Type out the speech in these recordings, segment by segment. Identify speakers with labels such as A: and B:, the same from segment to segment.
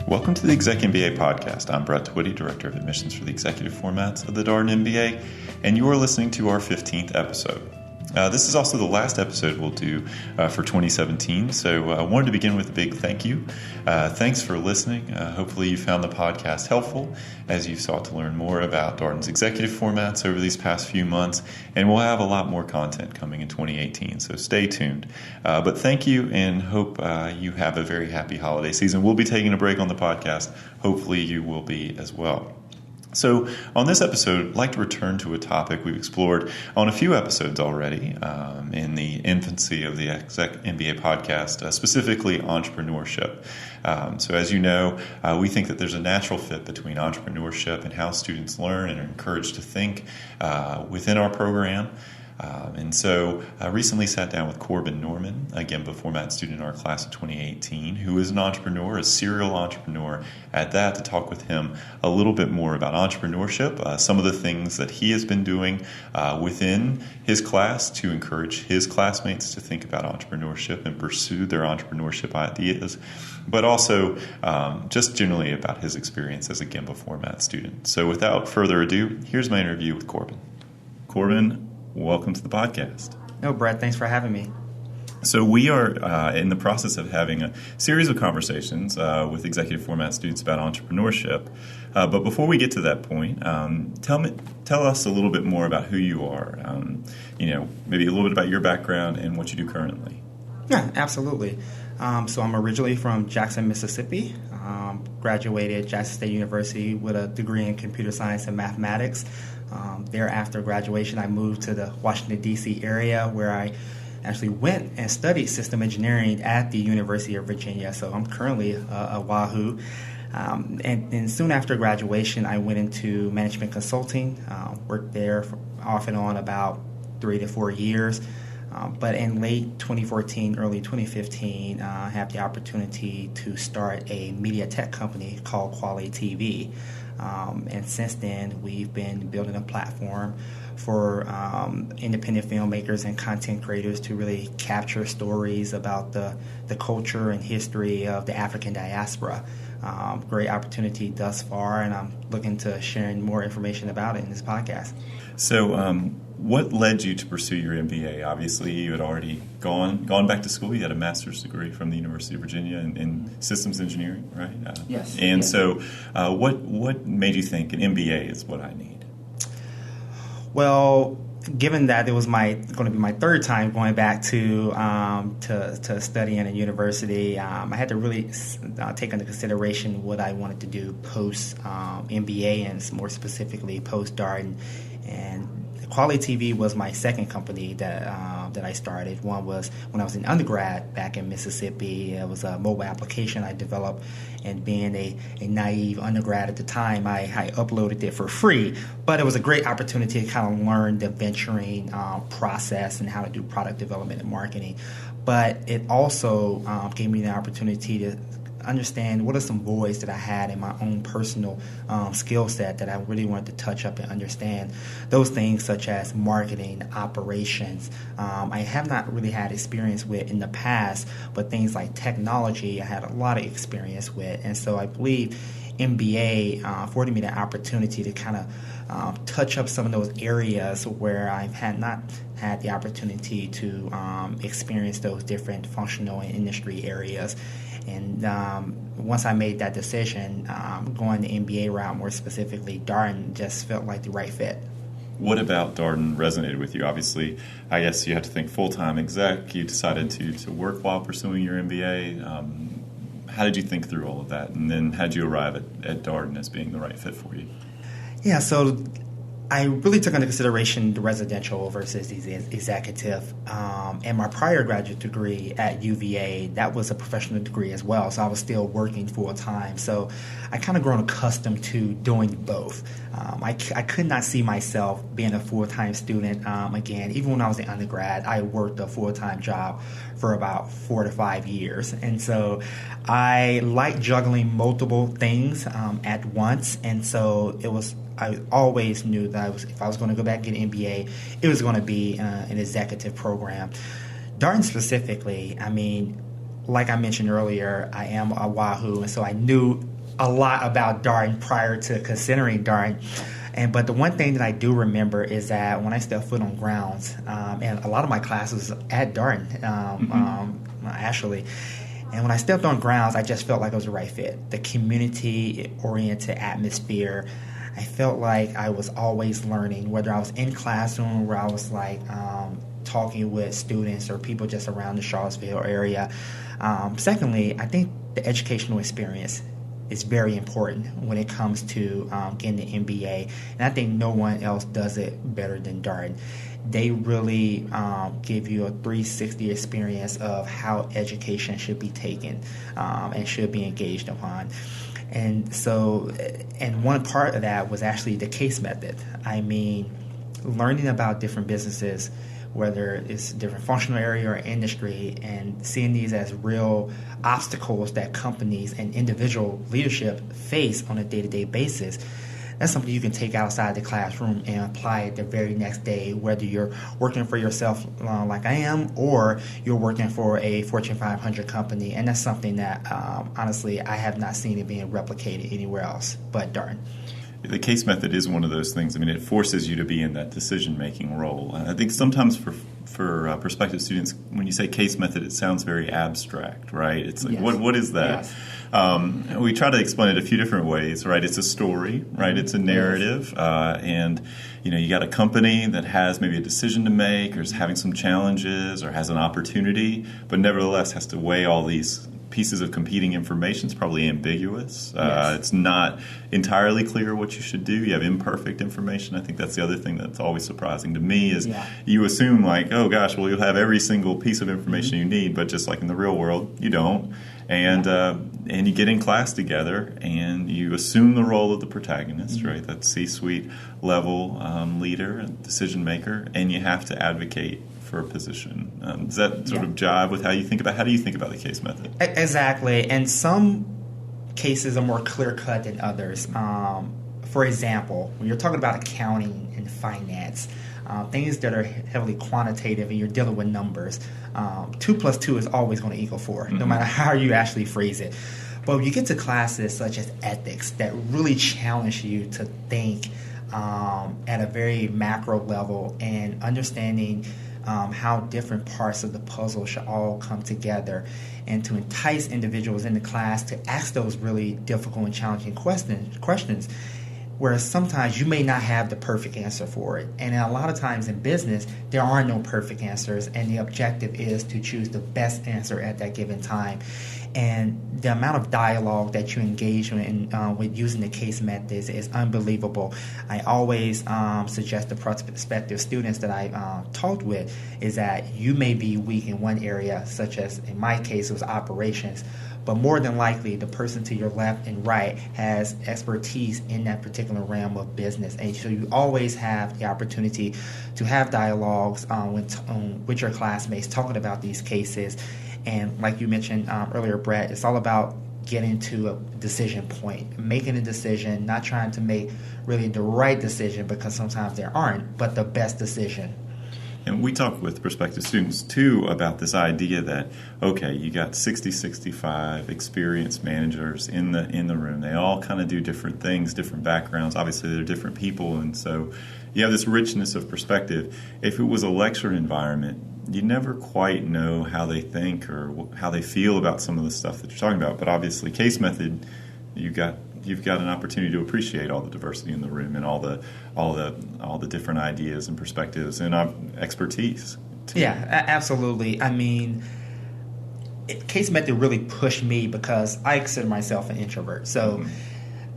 A: Welcome to the ExecMBA podcast. I'm Brett Twitty, Director of Admissions for the Executive Formats of the Darden MBA, and you are listening to our 15th episode. This is also the last episode we'll do for 2017, so I wanted to begin with a big thank you. Thanks for listening. Hopefully you found the podcast helpful as you sought to learn more about Darden's executive formats over these past few months, and we'll have a lot more content coming in 2018, so stay tuned. But thank you, and hope you have a very happy holiday season. We'll be taking a break on the podcast. Hopefully you will be as well. So on this episode, I'd like to return to a topic we've explored on a few episodes already in the infancy of the ExecMBA podcast, specifically entrepreneurship. So as you know, we think that there's a natural fit between entrepreneurship and how students learn and are encouraged to think within our program. And so I recently sat down with Corbin Norman, a GEMBA format student in our class of 2018, who is an entrepreneur, a serial entrepreneur at that, to talk with him a little bit more about entrepreneurship, some of the things that he has been doing within his class to encourage his classmates to think about entrepreneurship and pursue their entrepreneurship ideas, but also just generally about his experience as a GEMBA format student. So without further ado, here's my interview with Corbin. Corbin, welcome to the podcast.
B: No, Brett, thanks for having me.
A: So we are in the process of having a series of conversations with executive format students about entrepreneurship. But before we get to that point, tell us a little bit more about who you are. Maybe a little bit about your background and what you do currently.
B: Yeah, absolutely. So I'm originally from Jackson, Mississippi. Graduated Jackson State University with a degree in computer science and mathematics. Thereafter graduation, I moved to the Washington, D.C. area, where I actually went and studied system engineering at the University of Virginia. So I'm currently a Wahoo. And soon after graduation, I went into management consulting, worked there off and on about 3 to 4 years. But in late 2014, early 2015, I had the opportunity to start a media tech company called Quality TV. And since then, we've been building a platform for independent filmmakers and content creators to really capture stories about the culture and history of the African diaspora. Great opportunity thus far, and I'm looking to sharing more information about it in this podcast.
A: So what led you to pursue your MBA? Obviously, you had already gone back to school. You had a master's degree from the University of Virginia in systems engineering, right?
B: Yes.
A: And
B: yes.
A: So what made you think an MBA is what I need?
B: Well, given that it was going to be my third time going back to study in a university, I had to really take into consideration what I wanted to do post MBA and more specifically post Darden. And Quality TV was my second company that I started. One was when I was in undergrad back in Mississippi. It was a mobile application I developed, and being a naive undergrad at the time, I uploaded it for free. But it was a great opportunity to kind of learn the venturing process and how to do product development and marketing. But it also gave me the opportunity to understand what are some voids that I had in my own personal skill set that I really wanted to touch up and understand. Those things such as marketing, operations, I have not really had experience with in the past, but things like technology I had a lot of experience with. And so I believe MBA afforded me the opportunity to kind of touch up some of those areas where I've not had the opportunity to experience those different functional and industry areas. And once I made that decision, going the MBA route, more specifically Darden, just felt like the right fit.
A: What about Darden resonated with you? Obviously, I guess you had to think full-time exec. You decided to work while pursuing your MBA. How did you think through all of that? And then how did you arrive at Darden as being the right fit for you?
B: Yeah, so I really took into consideration the residential versus the executive. And my prior graduate degree at UVA, that was a professional degree as well, so I was still working full-time. So I kind of grown accustomed to doing both. I could not see myself being a full-time student again. Even when I was an undergrad, I worked a full-time job for about 4 to 5 years. And so I like juggling multiple things at once. And so I always knew that if I was going to go back and get an MBA, it was going to be an executive program. Darden specifically, I mean, like I mentioned earlier, I am a Wahoo, and so I knew a lot about Darden prior to considering Darden. But the one thing that I do remember is that when I stepped foot on grounds, and a lot of my classes at Darden, actually, and when I stepped on grounds, I just felt like it was the right fit. The community-oriented atmosphere, I felt like I was always learning, whether I was in classroom, where I was like talking with students or people just around the Charlottesville area. Secondly, I think the educational experience is very important when it comes to getting the MBA, and I think no one else does it better than Darden. They really give you a 360 experience of how education should be taken and should be engaged upon. And so, and one part of that was actually the case method. I mean, learning about different businesses, whether it's a different functional area or industry, and seeing these as real obstacles that companies and individual leadership face on a day-to-day basis. That's something you can take outside the classroom and apply it the very next day, whether you're working for yourself like I am, or you're working for a Fortune 500 company. And that's something that, honestly, I have not seen it being replicated anywhere else but Darden.
A: The case method is one of those things. I mean, it forces you to be in that decision-making role. And I think sometimes for prospective students, when you say case method, it sounds very abstract, right? It's like,
B: yes.
A: What is that? Yes. We try to explain it a few different ways, right? It's a story, right? It's a narrative, and you got a company that has maybe a decision to make, or is having some challenges, or has an opportunity, but nevertheless has to weigh all these pieces of competing information. It's probably ambiguous.
B: Yes.
A: It's not entirely clear what you should do. You have imperfect information. I think that's the other thing that's always surprising to me is you assume like, oh gosh, well, you'll have every single piece of information you need, but just like in the real world, you don't. And you get in class together and you assume the role of the protagonist, right? That C-suite level leader and decision maker, and you have to advocate for a position. Does that sort of jive with how do you think about the case method?
B: Exactly. And some cases are more clear-cut than others. For example, when you're talking about accounting and finance, things that are heavily quantitative and you're dealing with numbers, 2 plus 2 is always going to equal 4, no matter how you actually phrase it. But when you get to classes such as ethics that really challenge you to think at a very macro level and understanding how different parts of the puzzle should all come together, and to entice individuals in the class to ask those really difficult and challenging questions, whereas sometimes you may not have the perfect answer for it. And a lot of times in business, there are no perfect answers, and the objective is to choose the best answer at that given time. And the amount of dialogue that you engage in with using the case methods is unbelievable. I always suggest to prospective students that I talked with is that you may be weak in one area, such as in my case it was operations, but more than likely the person to your left and right has expertise in that particular realm of business. And so you always have the opportunity to have dialogues with your classmates talking about these cases. And like you mentioned earlier, Brett, it's all about getting to a decision point, making a decision, not trying to make really the right decision, because sometimes there aren't, but the best decision.
A: And we talk with prospective students, too, about this idea that, okay, you got 60, 65 experienced managers in the room. They all kind of do different things, different backgrounds. Obviously, they're different people, and so you have this richness of perspective. If it was a lecture environment, you never quite know how they think or how they feel about some of the stuff that you're talking about. But obviously, case method, you've got an opportunity to appreciate all the diversity in the room and all the different ideas and perspectives and expertise.
B: Yeah, absolutely. I mean, case method really pushed me because I consider myself an introvert. So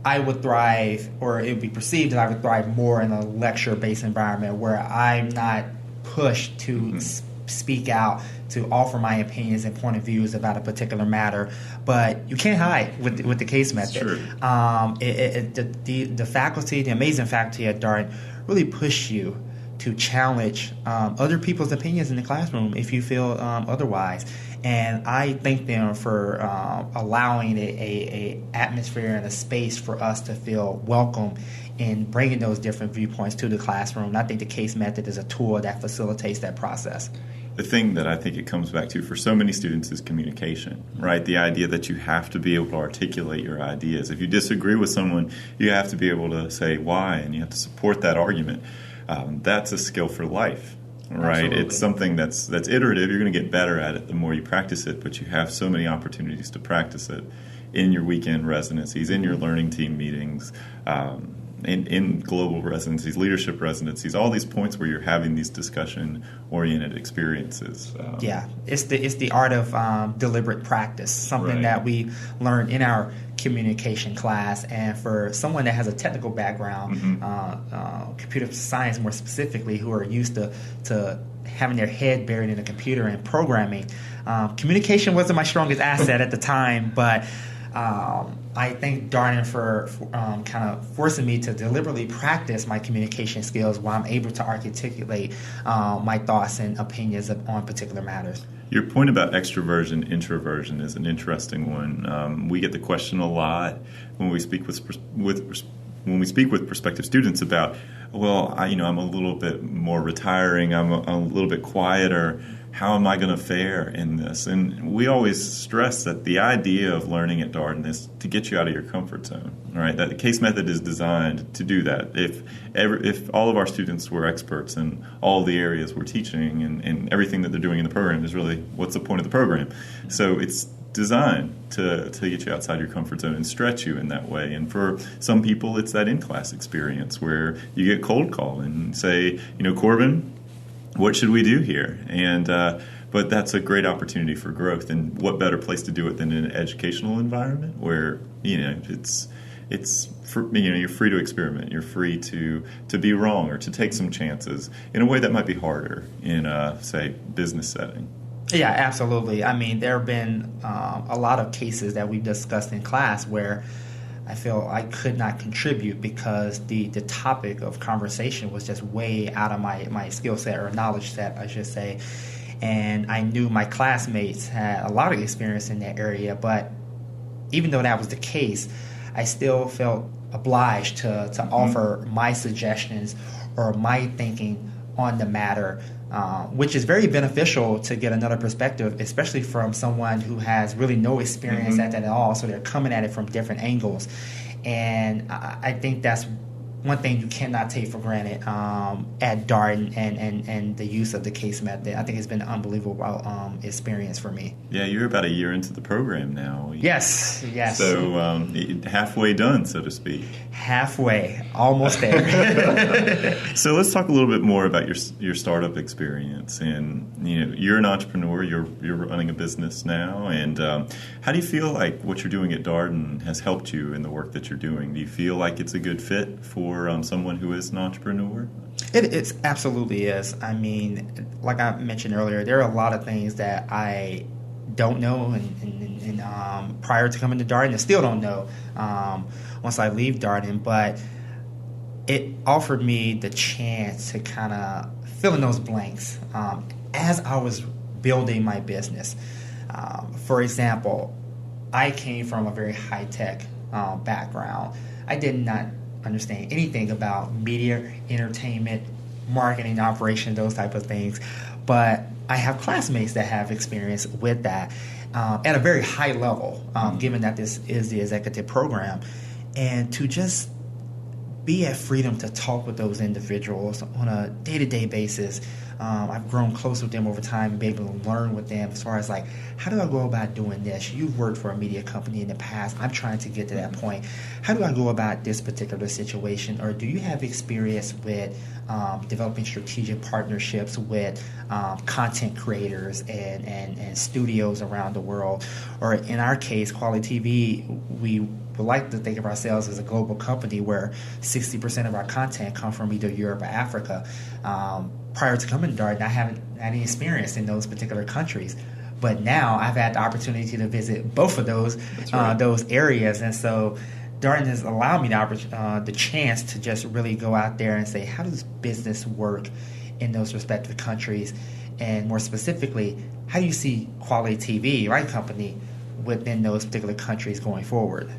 B: I would thrive, or it would be perceived that I would thrive more in a lecture-based environment where I'm not pushed to speak out, to offer my opinions and point of views about a particular matter. But you can't hide with the case method.
A: Sure.
B: The faculty, the amazing faculty at Darden, really push you to challenge other people's opinions in the classroom if you feel otherwise. And I thank them for allowing a atmosphere and a space for us to feel welcome in bringing those different viewpoints to the classroom. And I think the case method is a tool that facilitates that process.
A: the thing that I think it comes back to for so many students is communication, right? The idea that you have to be able to articulate your ideas. If you disagree with someone, you have to be able to say why, and you have to support that argument. That's a skill for life, right?
B: Absolutely.
A: It's something that's iterative. You're going to get better at it the more you practice it, but you have so many opportunities to practice it in your weekend residencies, in your learning team meetings, in global residencies, leadership residencies, all these points where you're having these discussion-oriented experiences.
B: It's the art of deliberate practice, something that we learn in our communication class. And for someone that has a technical background, computer science more specifically, who are used to having their head buried in a computer and programming, communication wasn't my strongest asset at the time, but I thank Darden for kind of forcing me to deliberately practice my communication skills while I'm able to articulate my thoughts and opinions on particular matters.
A: Your point about extroversion, introversion is an interesting one. We get the question a lot when we speak with prospective students about, well, I'm a little bit more retiring, I'm a little bit quieter. How am I going to fare in this? And we always stress that the idea of learning at Darden is to get you out of your comfort zone, right? That the case method is designed to do that. If all of our students were experts in all the areas we're teaching and everything that they're doing in the program is really what's the point of the program. So it's designed to get you outside your comfort zone and stretch you in that way. And for some people, it's that in-class experience where you get cold call and say, Corbin, what should we do here? And but that's a great opportunity for growth. And what better place to do it than in an educational environment where it's you're free to experiment, you're free to be wrong or to take some chances in a way that might be harder in a, say, business setting.
B: Yeah, absolutely. I mean, there have been a lot of cases that we've discussed in class where I feel I could not contribute because the topic of conversation was just way out of my skill set or knowledge set, I should say. And I knew my classmates had a lot of experience in that area, but even though that was the case, I still felt obliged to offer my suggestions or my thinking on the matter, which is very beneficial to get another perspective, especially from someone who has really no experience at that at all. So they're coming at it from different angles. And I think that's one thing you cannot take for granted at Darden and the use of the case method. I think it's been an unbelievable experience for me. Yeah,
A: you're about a year into the program now.
B: Yes.
A: So halfway done, so to speak.
B: Halfway, almost there.
A: So let's talk a little bit more about your startup experience. And you're an entrepreneur. You're running a business now. And how do you feel like what you're doing at Darden has helped you in the work that you're doing? Do you feel like it's a good fit for someone who is an entrepreneur?
B: It absolutely is. I mean, like I mentioned earlier, there are a lot of things that I don't know and prior to coming to Darden, and still don't know once I leave Darden, but it offered me the chance to kind of fill in those blanks as I was building my business. For example, I came from a very high-tech background. I did not understand anything about media, entertainment, marketing, operation, those type of things. But I have classmates that have experience with that at a very high level, given that this is the executive program. And to just be at freedom to talk with those individuals on a day-to-day basis. I've grown close with them over time and be able to learn with them as far as like, how do I go about doing this? You've worked for a media company in the past. I'm trying to get to that point. How do I go about this particular situation? Or do you have experience with developing strategic partnerships with content creators and studios around the world? Or in our case, Quality TV, we would like to think of ourselves as a global company where 60% of our content come from either Europe or Africa. Prior to coming to Darden, I haven't had any experience in those particular countries. But now I've had the opportunity to visit both of those those areas. And so Darden has allowed me the chance to just really go out there and say, how does business work in those respective countries? And more specifically, how do you see Quality TV, right, company, within those particular countries going forward?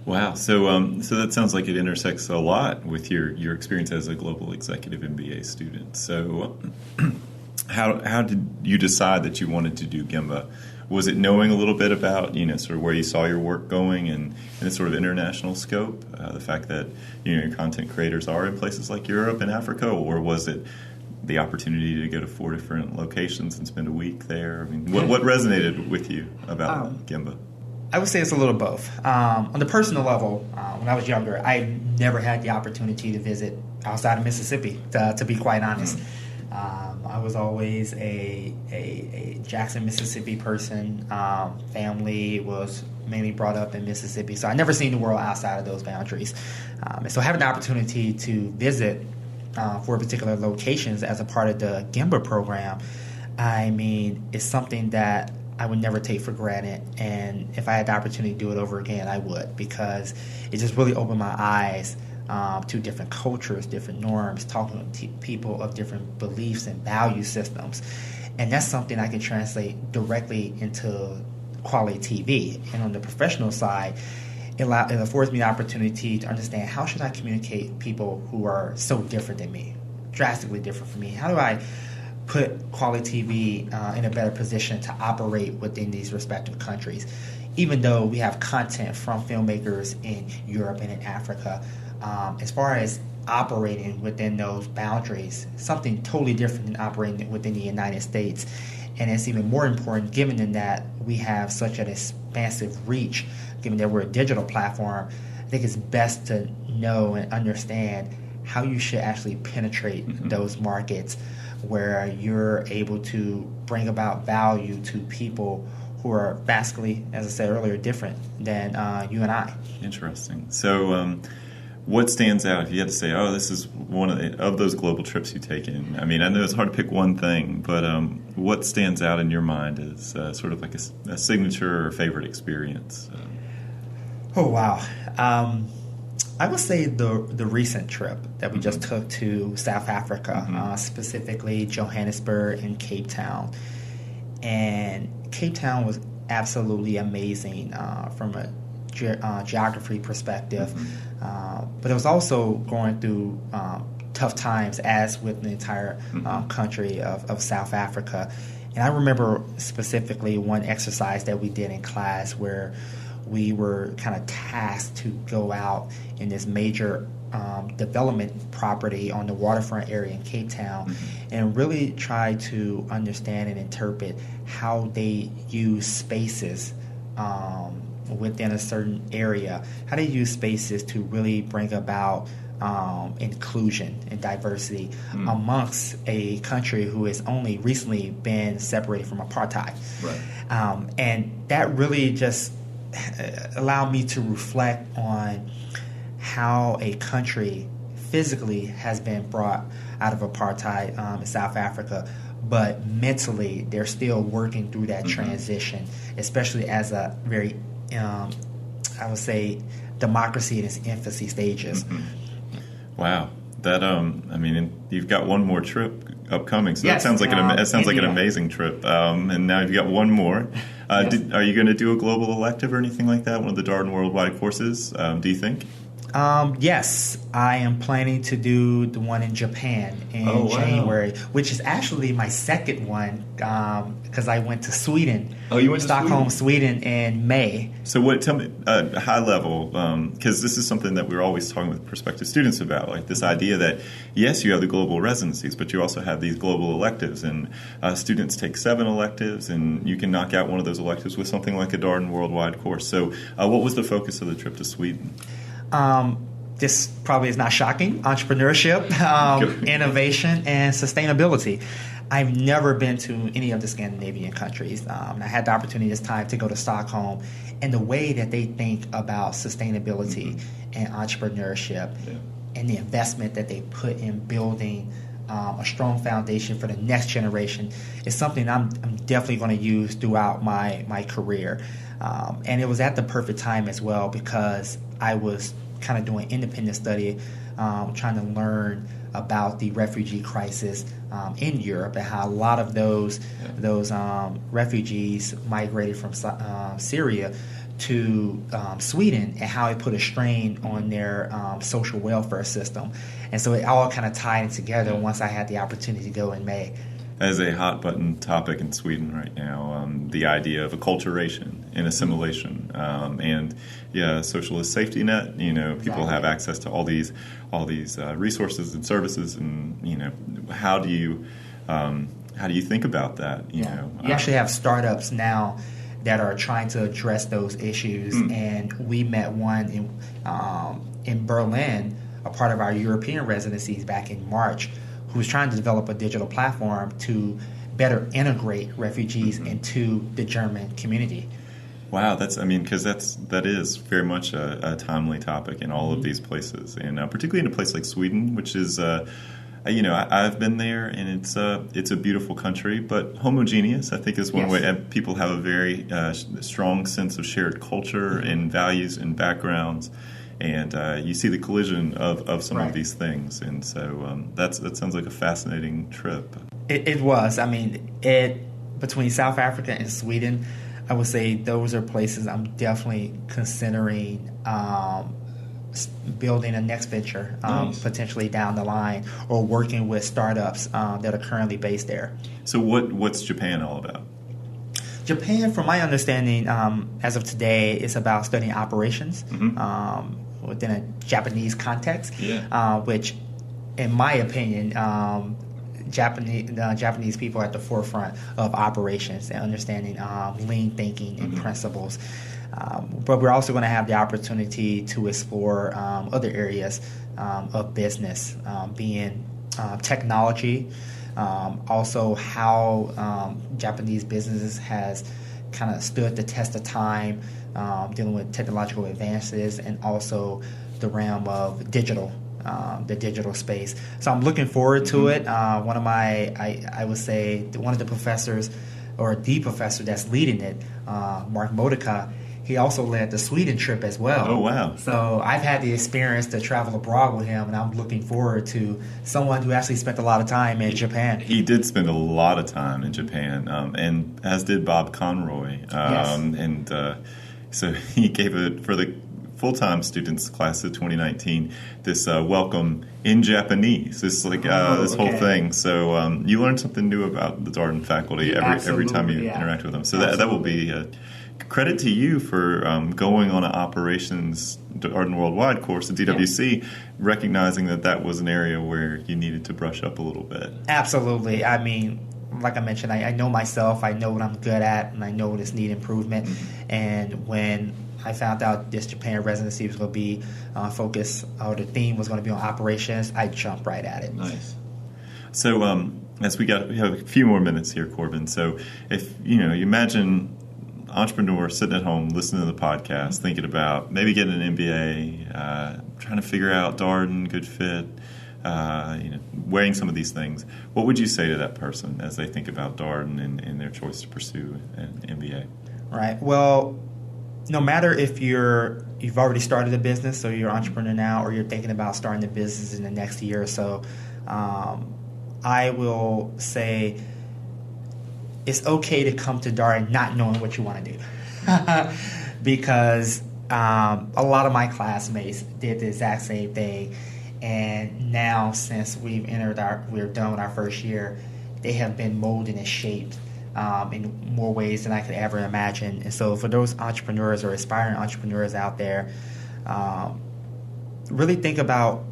A: Wow. So that sounds like it intersects a lot with your experience as a global executive MBA student. So how did you decide that you wanted to do GEMBA? Was it knowing a little bit about, sort of where you saw your work going and its sort of international scope, the fact that, your content creators are in places like Europe and Africa, or was it the opportunity to go to 4 different locations and spend a week there? I mean, what resonated with you about GEMBA?
B: I would say it's a little both. On the personal level, when I was younger, I never had the opportunity to visit outside of Mississippi, to be quite honest. I was always a Jackson, Mississippi person. Family was mainly brought up in Mississippi, so I never seen the world outside of those boundaries. And so having the opportunity to visit 4 particular locations as a part of the GEMBA program, I mean, it's something that I would never take for granted. And if I had the opportunity to do it over again, I would, because it just really opened my eyes to different cultures, different norms, talking to people of different beliefs and value systems. And that's something I can translate directly into quality TV. And on the professional side, it affords me the opportunity to understand, how should I communicate people who are so different than me, drastically different from me? How do I put quality TV in a better position to operate within these respective countries? Even though we have content from filmmakers in Europe and in Africa, as far as operating within those boundaries, something totally different than operating within the United States. And it's even more important given that we have such an expansive reach, given that we're a digital platform. I think it's best to know and understand how you should actually penetrate those markets where you're able to bring about value to people who are vastly, as I said earlier, different than you and I.
A: Interesting. So what stands out if you had to say, this is one of those global trips you've taken? I mean, I know it's hard to pick one thing, but what stands out in your mind as sort of like a signature or favorite experience?
B: Oh, wow. I would say the recent trip that we just took to South Africa, specifically Johannesburg and Cape Town. And Cape Town was absolutely amazing from a geography perspective, but it was also going through tough times, as with the entire country of South Africa. And I remember specifically one exercise that we did in class where we were kind of tasked to go out in this major development property on the waterfront area in Cape Town and really try to understand and interpret how they use spaces within a certain area, how they use spaces to really bring about inclusion and diversity amongst a country who has only recently been separated from apartheid. Right. And that really just allowed me to reflect on how a country physically has been brought out of apartheid in South Africa, but mentally they're still working through that transition, especially as a very, I would say, democracy in its infancy stages.
A: Wow. That I mean, you've got one more trip upcoming, so
B: yes,
A: that sounds like an amazing trip. And now you've got one more. Yes. Are you going to do a global elective or anything like that? One of the Darden worldwide courses? Do you think?
B: Yes, I am planning to do the one in Japan in January, which is actually my second one because I went to Sweden.
A: Oh, you went
B: to Stockholm, Sweden in May.
A: So tell me, high level, because this is something that we're always talking with prospective students about, like this idea that, yes, you have the global residencies, but you also have these global electives, and students take 7 electives, and you can knock out one of those electives with something like a Darden worldwide course. So what was the focus of the trip to Sweden?
B: This probably is not shocking. Entrepreneurship, innovation, and sustainability. I've never been to any of the Scandinavian countries. I had the opportunity this time to go to Stockholm, and the way that they think about sustainability and entrepreneurship and the investment that they put in building a strong foundation for the next generation is something I'm definitely going to use throughout my career. And it was at the perfect time as well, because I was kind of doing independent study, trying to learn about the refugee crisis in Europe and how a lot of those refugees migrated from Syria to Sweden, and how it put a strain on their social welfare system. And so it all kind of tied together once I had the opportunity to go in May.
A: as a hot button topic in Sweden right now, the idea of acculturation and assimilation, and socialist safety net. People have access to all these resources and services, and how do you think about that? You
B: actually have startups now that are trying to address those issues, and we met one in Berlin, a part of our European residencies back in March, who was trying to develop a digital platform to better integrate refugees into the German community. Wow,
A: because that is very much a timely topic in all of these places, and particularly in a place like Sweden, which is, I've been there, and it's a beautiful country, but homogeneous, I think, is one way. And people have a very strong sense of shared culture and values and backgrounds. And you see the collision of some of these things, and so that sounds like a fascinating trip.
B: It was. Between South Africa and Sweden, I would say those are places I'm definitely considering building a next venture, potentially down the line, or working with startups that are currently based there.
A: So what's Japan all about?
B: Japan, from my understanding, as of today, is about studying operations. Within a Japanese context, which, in my opinion, Japanese people are at the forefront of operations and understanding lean thinking and principles. But we're also going to have the opportunity to explore other areas of business, being technology, also how Japanese businesses has kind of stood the test of time, dealing with technological advances, and also the realm of digital, the digital space. So I'm looking forward to it. One of I would say one of the professors, or the professor that's leading it, Mark Modica, he also led the Sweden trip as well.
A: Oh, wow.
B: So I've had the experience to travel abroad with him, and I'm looking forward to someone who actually spent a lot of time in Japan.
A: He did spend a lot of time in Japan, and as did Bob Conroy. And so he gave it for the full-time students class of 2019 this welcome in Japanese. This whole thing. So you learn something new about the Darden faculty every time you interact with them. So that will be credit to you for going on an operations Darden Worldwide course at DWC, recognizing that was an area where you needed to brush up a little bit.
B: Absolutely. Like I mentioned, I know myself, I know what I'm good at, and I know what needs improvement. And when I found out this Japan residency was going to be focused, or the theme was going to be on operations, I jumped right at it.
A: Nice. So as we have a few more minutes here, Corbin. So if you imagine entrepreneur sitting at home listening to the podcast, thinking about maybe getting an MBA, trying to figure out Darden, good fit, weighing some of these things, what would you say to that person as they think about Darden and their choice to pursue an MBA?
B: Right. Well, no matter if you've already started a business, or you're an entrepreneur now, or you're thinking about starting a business in the next year or so, I will say it's okay to come to Darden not knowing what you want to do. Because a lot of my classmates did the exact same thing. And now, since we're done with our first year, they have been molded and shaped in more ways than I could ever imagine. And so for those entrepreneurs or aspiring entrepreneurs out there, really think about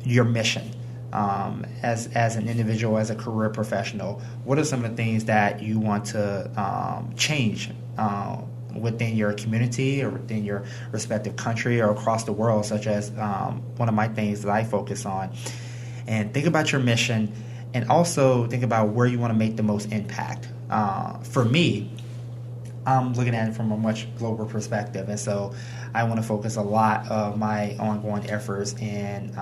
B: your mission. As an individual, as a career professional, what are some of the things that you want to change within your community or within your respective country or across the world, such as one of my things that I focus on. And think about your mission, and also think about where you want to make the most impact. For me, I'm looking at it from a much global perspective, and so I want to focus a lot of my ongoing efforts in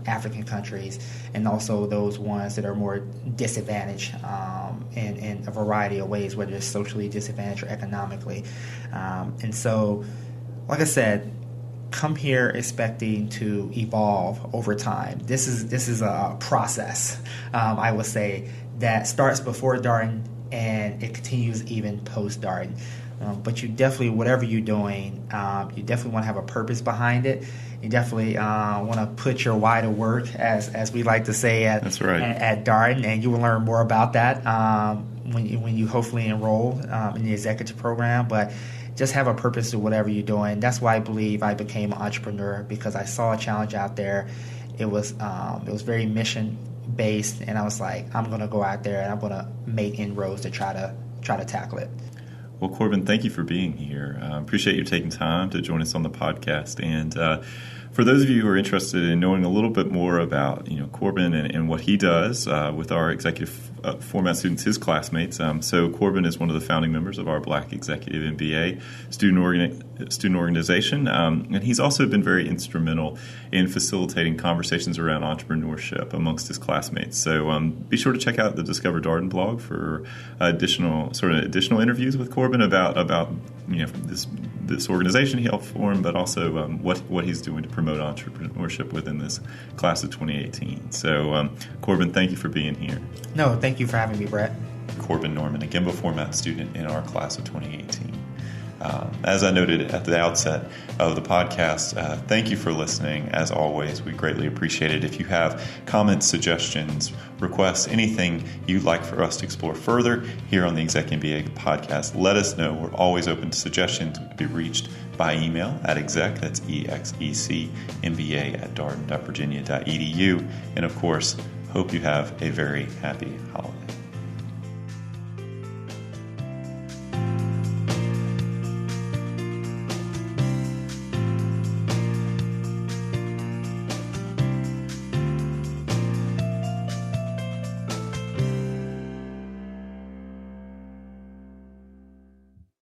B: African countries, and also those ones that are more disadvantaged in a variety of ways, whether it's socially disadvantaged or economically. And so, like I said, come here expecting to evolve over time. This is a process, I would say, that starts before Darden, and it continues even post Darden. But you definitely, whatever you're doing, you definitely want to have a purpose behind it. You definitely want to put your why to work, as we like to say at Darden, and you will learn more about that when you hopefully enroll in the executive program. But just have a purpose to whatever you're doing. That's why I believe I became an entrepreneur, because I saw a challenge out there. It was very mission based, and I was like, I'm going to go out there and I'm going to make inroads to try to tackle it.
A: Well, Corbin, thank you for being here. Appreciate you taking time to join us on the podcast. And for those of you who are interested in knowing a little bit more about Corbin and what he does with our executive format students, his classmates. So Corbin is one of the founding members of our Black Executive MBA student organization, and he's also been very instrumental in facilitating conversations around entrepreneurship amongst his classmates. So be sure to check out the Discover Darden blog for additional interviews with Corbin about this organization he helped form, but also what he's doing to promote entrepreneurship within this class of 2018. So Corbin, thank you for being here.
B: No, thank you for having me, Brett.
A: Corbin Norman, a GEMBA format student in our class of 2018. As I noted at the outset of the podcast, thank you for listening. As always, we greatly appreciate it. If you have comments, suggestions, requests, anything you'd like for us to explore further here on the ExecMBA podcast, let us know. We're always open to suggestions. We can be reached by email at exec, that's EXECMBA at darden.virginia.edu. And of course, hope you have a very happy holiday.